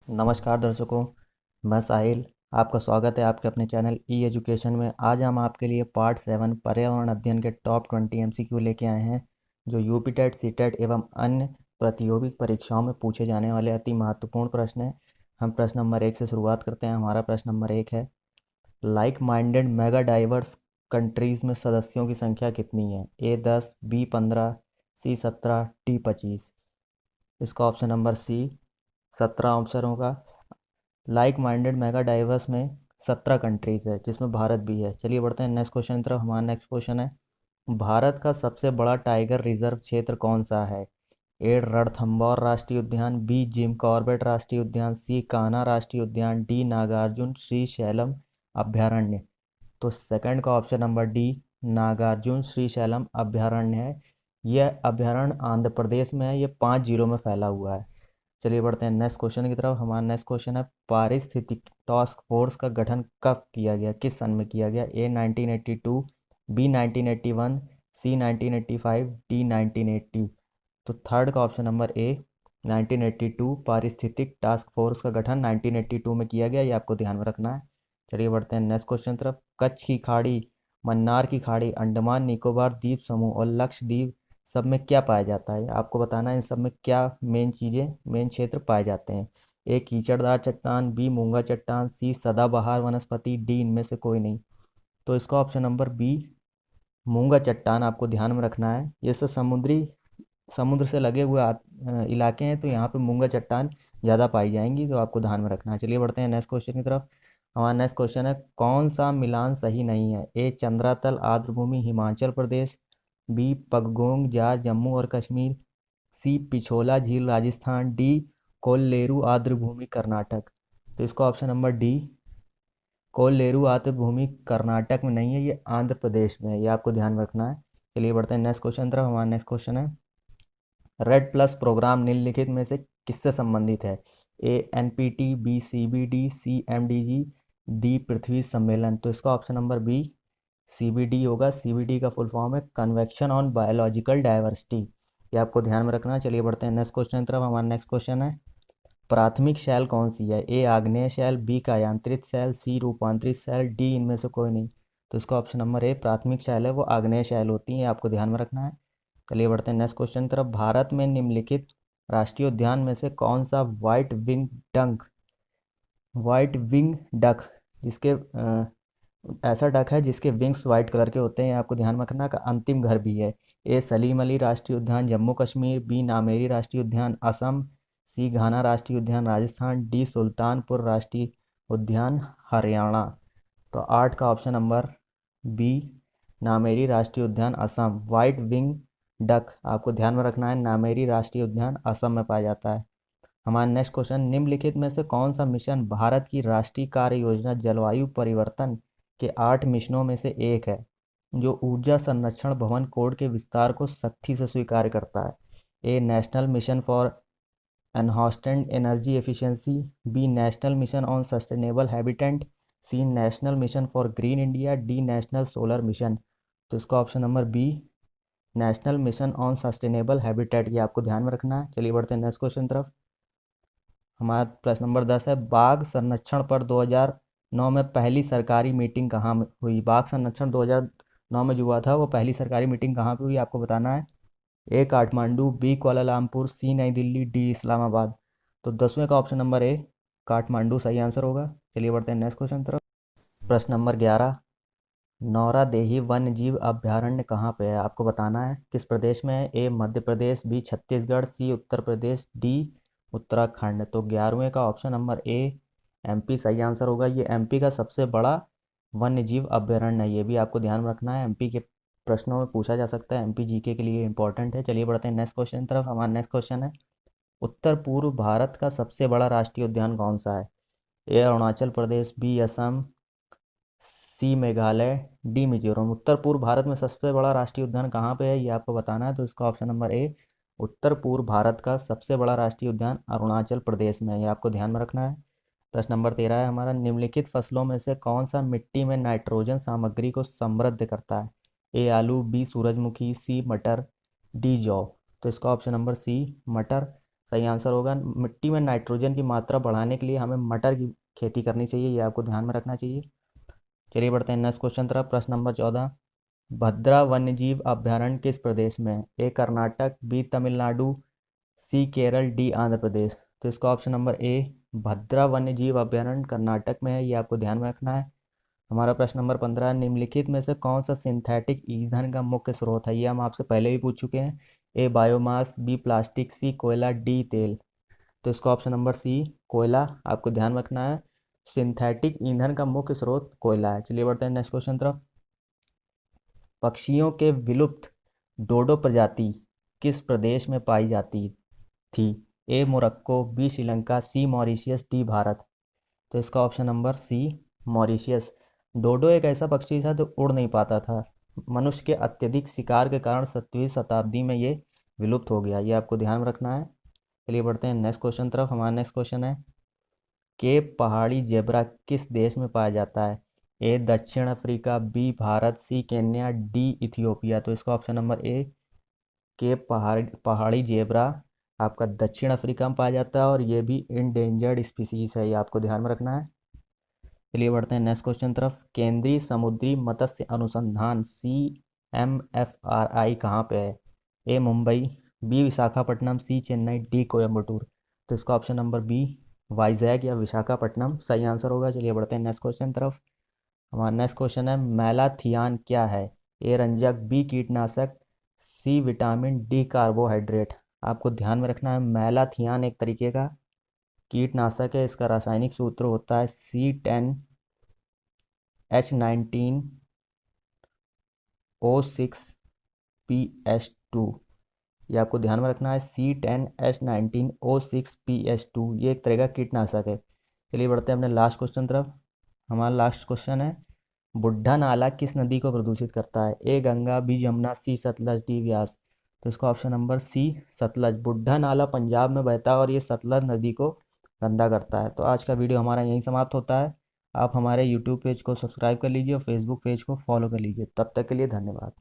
नमस्कार दर्शकों, मैं साहिल। आपका स्वागत है आपके अपने चैनल ई एजुकेशन में। आज हम आपके लिए पार्ट 7 पर्यावरण अध्ययन के टॉप 20 एमसीक्यू लेके आए हैं, जो यूपीटेट, सीटेट एवं अन्य प्रतियोगी परीक्षाओं में पूछे जाने वाले अति महत्वपूर्ण प्रश्न हैं। हम प्रश्न नंबर 1 से शुरुआत करते हैं। हमारा प्रश्न नंबर 1 है, like minded mega diverse countries में सदस्यों की संख्या कितनी है? ए 10, बी 15, सी 17, डी 25। इसका ऑप्शन नंबर सी 17 ऑप्शन होगा। लाइक माइंडेड मेगा डाइवर्स में 17 कंट्रीज़ है, जिसमें भारत भी है। चलिए बढ़ते हैं नेक्स्ट क्वेश्चन की तरफ। हमारा नेक्स्ट क्वेश्चन है, भारत का सबसे बड़ा टाइगर रिजर्व क्षेत्र कौन सा है? ए रणथंभौर राष्ट्रीय उद्यान, बी जिम कॉर्बेट राष्ट्रीय उद्यान, सी कान्हा राष्ट्रीय उद्यान, डी नागार्जुन श्री शैलम अभयारण्य। तो सेकंड का option number D, Nagarjuna Srisailam अभयारण्य है। यह अभयारण्य आंध्र प्रदेश में है। ये 5 जिलों में फैला हुआ है। चलिए बढ़ते हैं नेक्स्ट क्वेश्चन की तरफ। हमारा नेक्स्ट क्वेश्चन है, पारिस्थितिक टास्क फोर्स का गठन कब किया गया, किस सन में किया गया? ए 1982, बी 1981, सी 1985, डी 1980। तो थर्ड का ऑप्शन नंबर ए 1982, पारिस्थितिक टास्क फोर्स का गठन 1982 में किया गया। ये आपको ध्यान में रखना है। चलिए बढ़ते हैं नेक्स्ट क्वेश्चन तरफ। कच्छ की खाड़ी, मन्नार की खाड़ी, अंडमान निकोबार द्वीप समूह और लक्षद्वीप सब में क्या पाया जाता है? आपको बताना है इन सब में क्या मेन चीज़ें, मेन क्षेत्र पाए जाते हैं। ए कीचड़दार चट्टान, बी मूंगा चट्टान, सी सदाबहार वनस्पति, डी इनमें से कोई नहीं। तो इसका ऑप्शन नंबर बी मूंगा चट्टान आपको ध्यान में रखना है। ये सब समुद्र से लगे हुए इलाके हैं, तो यहाँ पे मूंगा चट्टान ज़्यादा पाई जाएंगी, तो आपको ध्यान में रखना है। चलिए बढ़ते हैं नेक्स्ट क्वेश्चन की तरफ। हमारा नेक्स्ट क्वेश्चन है, कौन सा मिलान सही नहीं है? ए चंद्रातल आर्द्रभूमि हिमाचल प्रदेश, बी पगगोंग जार जम्मू और कश्मीर, सी पिछोला झील राजस्थान, डी कोल्लेरू आर्द्रभूमि कर्नाटक। तो इसका ऑप्शन नंबर डी, कोल्लेरू आर्द्रभूमि कर्नाटक में नहीं है, ये आंध्र प्रदेश में है। ये आपको ध्यान में रखना है। चलिए बढ़ते हैं नेक्स्ट क्वेश्चन तरफ। हमारा नेक्स्ट क्वेश्चन है, रेड प्लस प्रोग्राम निम्नलिखित में से किससे संबंधित है? ए एनपीटी, बी सीबीडी, सी एमडीजी, डी पृथ्वी सम्मेलन। तो इसका ऑप्शन नंबर बी सीबीडी होगा। सीबीडी का फुल फॉर्म है कन्वेक्शन ऑन बायोलॉजिकल डाइवर्सिटी। ये आपको ध्यान में रखना है। चलिए बढ़ते हैं नेक्स्ट क्वेश्चन की तरफ। हमारा नेक्स्ट क्वेश्चन है, प्राथमिक शैल कौन सी है? ए आग्नेय शैल, बी कायांतरित शैल, सी रूपांतरित शैल, डी इनमें से कोई नहीं। तो इसका ऑप्शन नंबर ए प्राथमिक शैल है, वो आग्नेय शैल होती है। आपको ध्यान में रखना है। चलिए बढ़ते हैं नेक्स्ट क्वेश्चन की तरफ। भारत में निम्नलिखित राष्ट्रीय उद्यान में से कौन सा व्हाइट विंग डक जिसके ऐसा डक है जिसके विंग्स वाइट कलर के होते हैं, आपको ध्यान में रखना का अंतिम घर भी है? ए सलीम अली राष्ट्रीय उद्यान जम्मू कश्मीर, बी नामेरी राष्ट्रीय उद्यान असम, सी घाना राष्ट्रीय उद्यान राजस्थान, डी सुल्तानपुर राष्ट्रीय उद्यान हरियाणा। तो 8 का ऑप्शन नंबर बी नामेरी राष्ट्रीय उद्यान असम, वाइट विंग डक आपको ध्यान में रखना है, नामेरी राष्ट्रीय उद्यान असम में पाया जाता है। हमारा नेक्स्ट क्वेश्चन, निम्नलिखित में से कौन सा मिशन भारत की राष्ट्रीय कार्य योजना जलवायु परिवर्तन के 8 मिशनों में से एक है, जो ऊर्जा संरक्षण भवन कोड के विस्तार को सख्ती से स्वीकार करता है? A National Mission for Enhanced Energy Efficiency, B National Mission on Sustainable Habitat, C National Mission for Green India, D National Solar Mission. तो इसका option number B National Mission on Sustainable Habitat, ये आपको ध्यान में रखना है। चलिए बढ़ते हैं नेक्स्ट क्वेश्चन तरफ। हमारा प्रश्न नंबर 10 है, बाघ संरक्षण पर 2009 में पहली सरकारी मीटिंग कहाँ हुई? बाघ संरक्षण 2009 में जो हुआ था, वो पहली सरकारी मीटिंग कहाँ पे हुई, आपको बताना है। ए काठमांडू, बी कुआलालंपुर, सी नई दिल्ली, डी इस्लामाबाद। तो 10वें का ऑप्शन नंबर ए काठमांडू सही आंसर होगा। चलिए बढ़ते हैं नेक्स्ट क्वेश्चन तरफ। प्रश्न नंबर 11, नौरादेही वन्य जीव अभयारण्य कहाँ पे है? आपको बताना है किस प्रदेश में है। ए मध्य प्रदेश, बी छत्तीसगढ़, सी उत्तर प्रदेश, डी उत्तराखंड। तो 11वें का ऑप्शन नंबर ए एमपी सही आंसर होगा। ये एमपी का सबसे बड़ा वन्य जीव अभयारण्य है। ये भी आपको ध्यान में रखना है, एमपी के प्रश्नों में पूछा जा सकता है, एमपी जीके के लिए इंपॉर्टेंट है। चलिए बढ़ते हैं नेक्स्ट क्वेश्चन की तरफ। हमारा नेक्स्ट क्वेश्चन है, उत्तर पूर्व भारत का सबसे बड़ा राष्ट्रीय उद्यान कौन सा है? ए अरुणाचल प्रदेश, बी असम, सी मेघालय, डी मिजोरम। उत्तर पूर्व भारत में सबसे बड़ा राष्ट्रीय उद्यान कहाँ पे है, ये आपको बताना है। तो इसका ऑप्शन नंबर ए उत्तर पूर्व भारत का सबसे बड़ा राष्ट्रीय उद्यान अरुणाचल प्रदेश में है। ये आपको ध्यान में रखना है। प्रश्न नंबर 13 है हमारा, निम्नलिखित फसलों में से कौन सा मिट्टी में नाइट्रोजन सामग्री को समृद्ध करता है? ए आलू, बी सूरजमुखी, सी मटर, डी जौ। तो इसका ऑप्शन नंबर सी मटर सही आंसर होगा। मिट्टी में नाइट्रोजन की मात्रा बढ़ाने के लिए हमें मटर की खेती करनी चाहिए, ये आपको ध्यान में रखना चाहिए। चलिए बढ़ते हैं नेक्स्ट क्वेश्चन तरफ। प्रश्न नंबर 14, भद्रा वन्यजीव अभयारण्य किस प्रदेश में है? ए कर्नाटक, बी तमिलनाडु, सी केरल, डी आंध्र प्रदेश। तो इसका ऑप्शन नंबर ए भद्रा वन्यजीव अभयारण्य कर्नाटक में है, ये आपको ध्यान में रखना है। हमारा प्रश्न नंबर 15, निम्नलिखित में से कौन सा सिंथेटिक ईंधन का मुख्य स्रोत है? ये हम आपसे पहले भी पूछ चुके हैं। ए बायोमास, बी प्लास्टिक, सी कोयला, डी तेल। तो इसका ऑप्शन नंबर सी कोयला आपको ध्यान रखना है। सिंथेटिक ईंधन का मुख्य स्रोत कोयला है। चलिए बढ़ते हैं नेक्स्ट क्वेश्चन तरफ। पक्षियों के विलुप्त डोडो प्रजाति किस प्रदेश में पाई जाती थी? ए मोरक्को, बी श्रीलंका, सी मॉरिशियस, डी भारत। तो इसका ऑप्शन नंबर सी मॉरिशियस। डोडो एक ऐसा पक्षी था जो उड़ नहीं पाता था। मनुष्य के अत्यधिक शिकार के कारण 7वीं शताब्दी में ये विलुप्त हो गया, ये आपको ध्यान में रखना है। चलिए बढ़ते हैं नेक्स्ट क्वेश्चन तरफ। हमारा नेक्स्ट क्वेश्चन है, केप पहाड़ी जेब्रा किस देश में पाया जाता है? ए दक्षिण अफ्रीका, बी भारत, सी केन्या, डी इथियोपिया। तो इसका ऑप्शन नंबर ए केप पहाड़ी जेब्रा आपका दक्षिण अफ्रीका में पाया जाता है और ये भी इंडेंजर्ड स्पीसीज है, ये आपको ध्यान में रखना है। चलिए बढ़ते हैं नेक्स्ट क्वेश्चन तरफ। केंद्रीय समुद्री मत्स्य अनुसंधान CMFRI कहाँ पे है? ए मुंबई, बी विशाखापट्टनम, सी चेन्नई, डी कोयम्बटूर। तो इसका ऑप्शन नंबर बी वाइजैग या विशाखापट्टनम सही आंसर होगा। चलिए बढ़ते हैं नेक्स्ट क्वेश्चन तरफ। हमारा नेक्स्ट क्वेश्चन है, मैलाथियान क्या है? ए रंजक, बी कीटनाशक, सी विटामिन, डी कार्बोहाइड्रेट। आपको ध्यान में रखना है मैलाथियान एक तरीके का कीटनाशक है। इसका रासायनिक सूत्र होता है C10H19O6PS2। ये आपको ध्यान में रखना है C10H19O6PS2, ये एक तरह का कीटनाशक है। चलिए बढ़ते हैं अपने लास्ट क्वेश्चन तरफ। हमारा लास्ट क्वेश्चन है, बुढ़ा नाला किस नदी को प्रदूषित करता है? ए गंगा, बी जमुना, सी सतलज, डी व्यास। तो इसका ऑप्शन नंबर सी सतलज। बुढ़ा नाला पंजाब में बहता है और ये सतलज नदी को गंदा करता है। तो आज का वीडियो हमारा यहीं समाप्त होता है। आप हमारे यूट्यूब पेज को सब्सक्राइब कर लीजिए और फेसबुक पेज को फॉलो कर लीजिए। तब तक के लिए धन्यवाद।